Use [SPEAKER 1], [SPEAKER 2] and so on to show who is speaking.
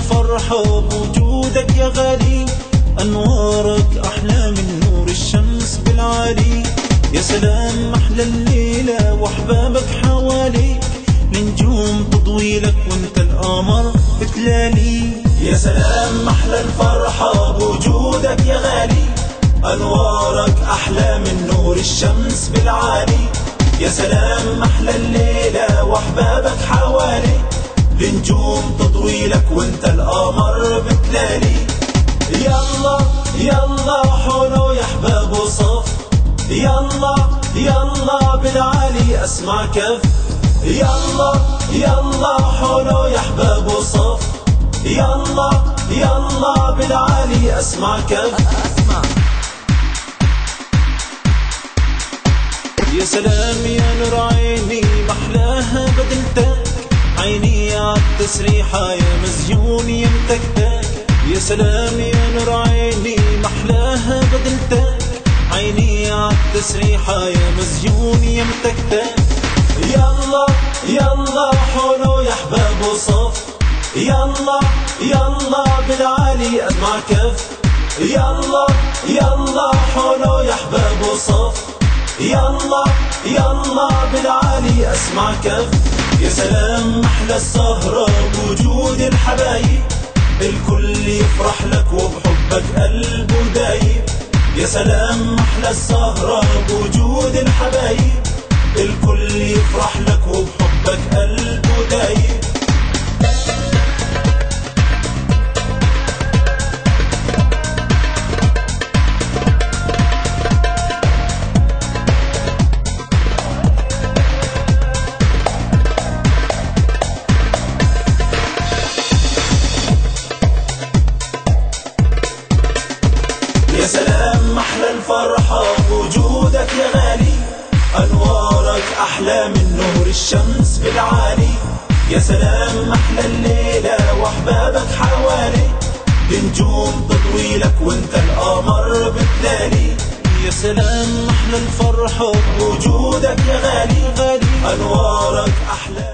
[SPEAKER 1] الفرحة بوجودك يا غالي، أنوارك أحلى من نور الشمس بالعالي. يا سلام أحلى الليلة وأحبابك حواليك، النجوم تضوي لك وانت القمر بتلالي. يا سلام أحلى الفرحة بوجودك يا غالي، أنوارك أحلى من نور الشمس بالعالي. يا سلام أحلى الليلة وأحبابك حواليك، النجوم تضوي لك وانت القمر بتلالي. يلا يلا حولو يا أحباب وصف، يلا يلا بالعالي أسمع كف. يلا يلا حولو يا أحباب وصف، يلا يلا بالعالي أسمع كف. يا سلام يا نور عيني محلاها بدلتك، عيني عالتسريحة يا مزيون يمتكتك. يا سلام يا نور عيني محلاها بدلتك، عيني عالتسريحة يا مزيون يمتكتك. يلا يلا حولو يا أحباب وصف، يلا يلا بالعالي أسمع كف. يلا يلا حولو يا أحباب وصف، يلا يلا بالعالي أسمع كف. يا سلام أحلى السهرة بوجود الحبايب، الكل يفرح لك وبحبك قلبه دايب. يا سلام أحلى السهرة بوجود الحبايب، الكل يفرح لك وبحبك قلبه دايب. يا سلام أحلى الفرحة بوجودك يا غالي، أنوارك أحلى من نور الشمس بالعالي. يا سلام أحلى الليلة وأحبابك حوالي، النجوم تضوي لك وانت القمر بتلالي. يا سلام أحلى الفرحة بوجودك يا غالي، أنوارك أحلى